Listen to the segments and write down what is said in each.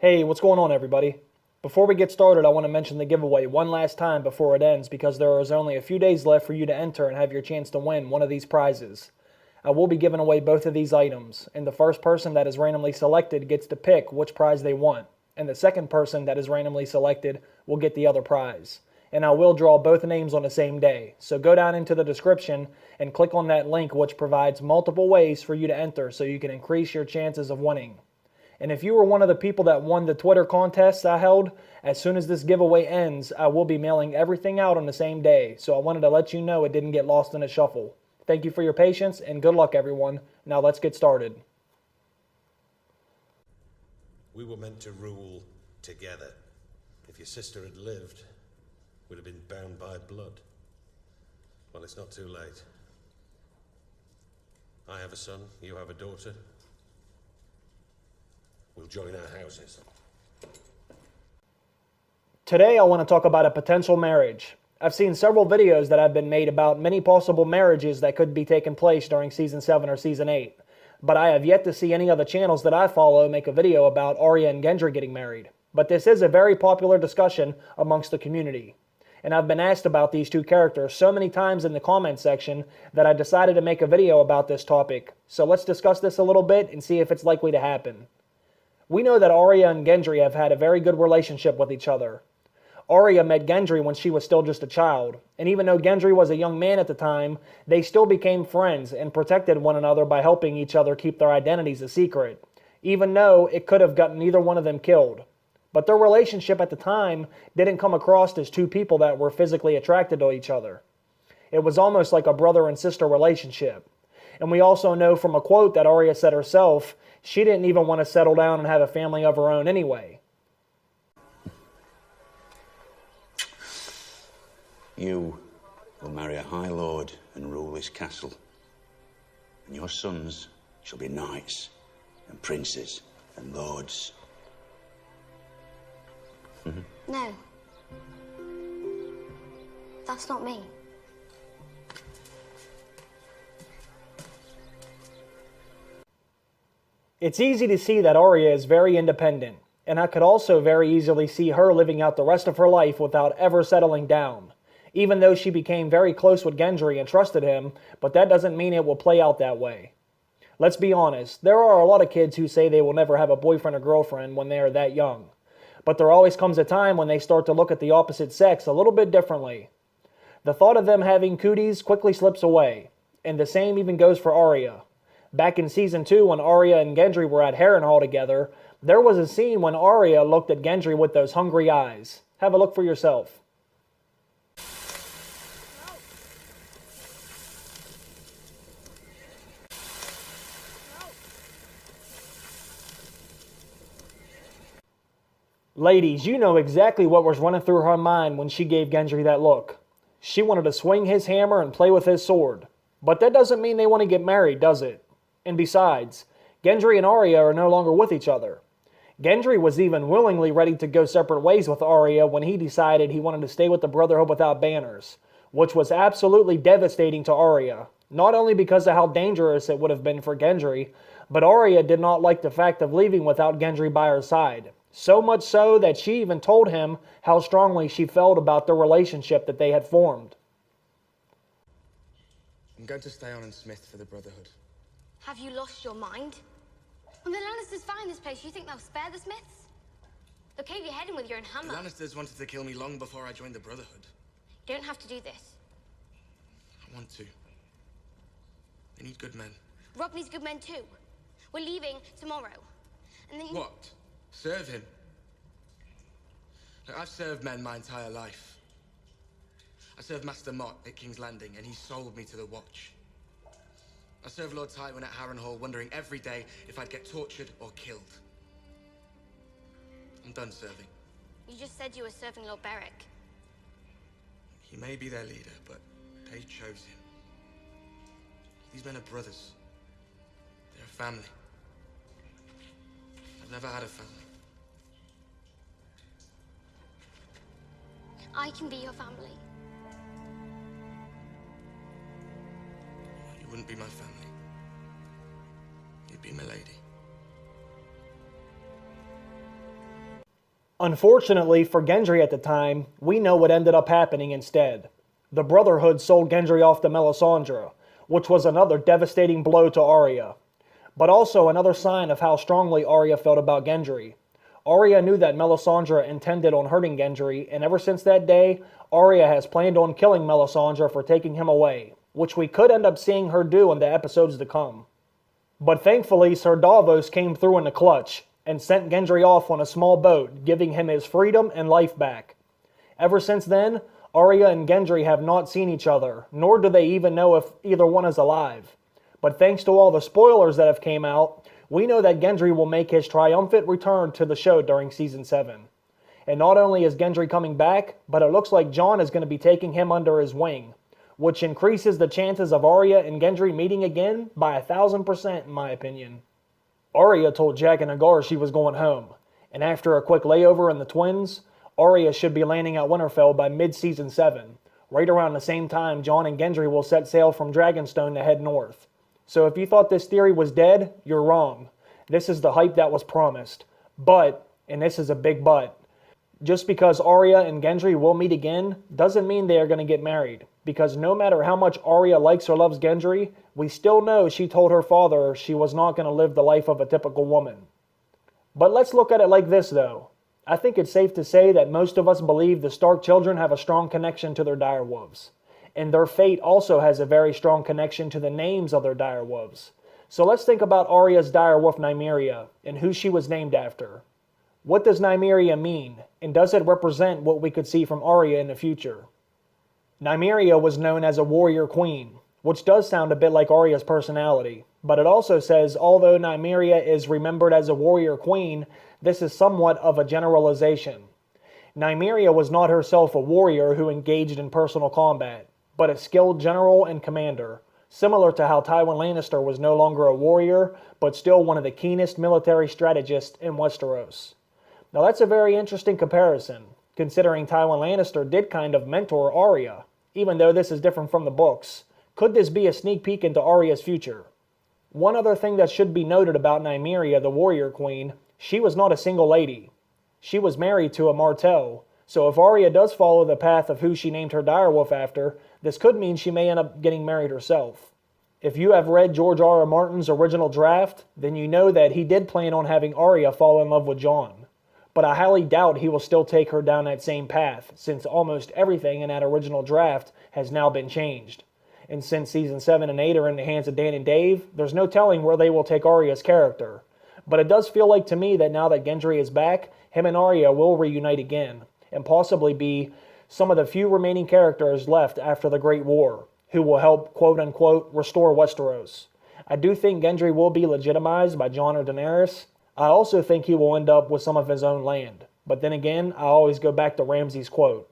Hey, what's going on, everybody? Before we get started, I want to mention the giveaway one last time before it ends because there is only a few days left for you to enter and have your chance to win one of these prizes. I will be giving away both of these items, and the first person that is randomly selected gets to pick which prize they want, and the second person that is randomly selected will get the other prize. And I will draw both names on the same day, so go down into the description and click on that link which provides multiple ways for you to enter so you can increase your chances of winning. And if you were one of the people that won the Twitter contest I held, as soon as this giveaway ends, I will be mailing everything out on the same day, so I wanted to let you know it didn't get lost in the shuffle. Thank you for your patience, and good luck, everyone. Now let's get started. We were meant to rule together. If your sister had lived, we'd have been bound by blood. Well, it's not too late. I have a son, you have a daughter. We'll join our houses. Today I want to talk about a potential marriage. I've seen several videos that have been made about many possible marriages that could be taking place during Season 7 or Season 8, but I have yet to see any of the channels that I follow make a video about Arya and Gendry getting married. But this is a very popular discussion amongst the community. And I've been asked about these two characters so many times in the comment section that I decided to make a video about this topic. So let's discuss this a little bit and see if it's likely to happen. We know that Arya and Gendry have had a very good relationship with each other. Arya met Gendry when she was still just a child, and even though Gendry was a young man at the time, they still became friends and protected one another by helping each other keep their identities a secret, even though it could have gotten either one of them killed. But their relationship at the time didn't come across as two people that were physically attracted to each other. It was almost like a brother and sister relationship. And we also know from a quote that Arya said herself, she didn't even want to settle down and have a family of her own anyway. You will marry a high lord and rule this castle. And your sons shall be knights and princes and lords. No. That's not me. It's easy to see that Arya is very independent, and I could also very easily see her living out the rest of her life without ever settling down. Even though she became very close with Gendry and trusted him, but that doesn't mean it will play out that way. Let's be honest, there are a lot of kids who say they will never have a boyfriend or girlfriend when they are that young. But there always comes a time when they start to look at the opposite sex a little bit differently. The thought of them having cooties quickly slips away, and the same even goes for Arya. Back in Season 2, when Arya and Gendry were at Harrenhal together, there was a scene when Arya looked at Gendry with those hungry eyes. Have a look for yourself. Ladies, you know exactly what was running through her mind when she gave Gendry that look. She wanted to swing his hammer and play with his sword. But that doesn't mean they want to get married, does it? And besides, Gendry and Arya are no longer with each other. Gendry was even willingly ready to go separate ways with Arya when he decided he wanted to stay with the Brotherhood without banners, which was absolutely devastating to Arya, not only because of how dangerous it would have been for Gendry, but Arya did not like the fact of leaving without Gendry by her side. So much so that she even told him how strongly she felt about the relationship that they had formed. I'm going to stay on in Smith for the Brotherhood. Have you lost your mind? When the Lannisters find this place, you think they'll spare the Smiths? They'll cave your head in with your own The hammer. Lannisters wanted to kill me long before I joined the Brotherhood. You don't have to do this. I want to. They need good men. Robb needs good men too. We're leaving tomorrow. And then you... What? Serve him? Look, I've served men my entire life. I served Master Mott at King's Landing, and he sold me to the Watch. I served Lord Tywin at Harrenhal, wondering every day if I'd get tortured or killed. I'm done serving. You just said you were serving Lord Beric. He may be their leader, but they chose him. These men are brothers. They're a family. I've never had a family. I can be your family. You wouldn't be my family. You'd be my lady. Unfortunately for Gendry at the time, we know what ended up happening instead. The Brotherhood sold Gendry off to Melisandre, which was another devastating blow to Arya, but also another sign of how strongly Arya felt about Gendry. Arya knew that Melisandre intended on hurting Gendry, and ever since that day, Arya has planned on killing Melisandre for taking him away, which we could end up seeing her do in the episodes to come. But thankfully, Sir Davos came through in the clutch, and sent Gendry off on a small boat, giving him his freedom and life back. Ever since then, Arya and Gendry have not seen each other, nor do they even know if either one is alive. But thanks to all the spoilers that have came out, we know that Gendry will make his triumphant return to the show during Season 7. And not only is Gendry coming back, but it looks like Jon is going to be taking him under his wing, which increases the chances of Arya and Gendry meeting again by 1,000% in my opinion. Arya told Jack and Hagar she was going home, and after a quick layover in the Twins, Arya should be landing at Winterfell by mid-Season 7, right around the same time Jon and Gendry will set sail from Dragonstone to head north. So if you thought this theory was dead, you're wrong. This is the hype that was promised. But, and this is a big but, just because Arya and Gendry will meet again doesn't mean they are going to get married, because no matter how much Arya likes or loves Gendry, we still know she told her father she was not going to live the life of a typical woman. But let's look at it like this though. I think it's safe to say that most of us believe the Stark children have a strong connection to their direwolves, and their fate also has a very strong connection to the names of their direwolves. So let's think about Arya's direwolf Nymeria and who she was named after. What does Nymeria mean, and does it represent what we could see from Arya in the future? Nymeria was known as a warrior queen, which does sound a bit like Arya's personality, but it also says although Nymeria is remembered as a warrior queen, this is somewhat of a generalization. Nymeria was not herself a warrior who engaged in personal combat, but a skilled general and commander, similar to how Tywin Lannister was no longer a warrior, but still one of the keenest military strategists in Westeros. Now that's a very interesting comparison, considering Tywin Lannister did kind of mentor Arya, even though this is different from the books. Could this be a sneak peek into Arya's future? One other thing that should be noted about Nymeria, the warrior queen, she was not a single lady. She was married to a Martell, so if Arya does follow the path of who she named her direwolf after, this could mean she may end up getting married herself. If you have read George R.R. Martin's original draft, then you know that he did plan on having Arya fall in love with Jon. But I highly doubt he will still take her down that same path, since almost everything in that original draft has now been changed. And since Season 7 and 8 are in the hands of Dan and Dave, there's no telling where they will take Arya's character. But it does feel like to me that now that Gendry is back, him and Arya will reunite again, and possibly be some of the few remaining characters left after the Great War, who will help, quote-unquote, restore Westeros. I do think Gendry will be legitimized by Jon or Daenerys. I also think he will end up with some of his own land. But then again, I always go back to Ramsay's quote.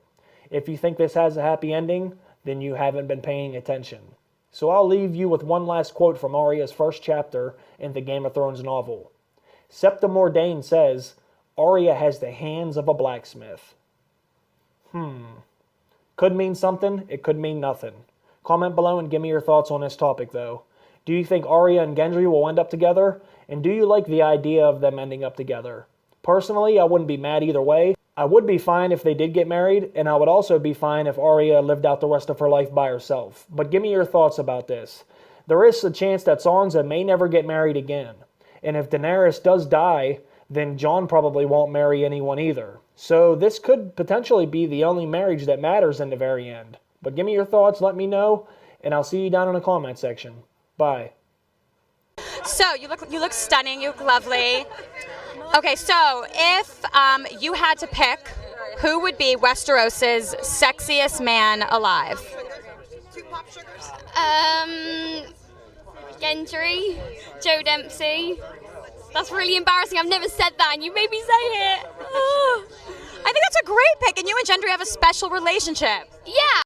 If you think this has a happy ending, then you haven't been paying attention. So I'll leave you with one last quote from Arya's first chapter in the Game of Thrones novel. Septa Mordane says, Arya has the hands of a blacksmith. Could mean something, it could mean nothing. Comment below and give me your thoughts on this topic though. Do you think Arya and Gendry will end up together? And do you like the idea of them ending up together? Personally, I wouldn't be mad either way. I would be fine if they did get married, and I would also be fine if Arya lived out the rest of her life by herself. But give me your thoughts about this. There is a chance that Sansa may never get married again. And if Daenerys does die, then Jon probably won't marry anyone either. So this could potentially be the only marriage that matters in the very end. But give me your thoughts, let me know, and I'll see you down in the comment section. Bye. So you look stunning. You look lovely. Okay, so if you had to pick, who would be Westeros's sexiest man alive? Gendry, Joe Dempsey. That's really embarrassing. I've never said that, and you made me say it. I think that's a great pick, and you and Gendry have a special relationship. Yeah.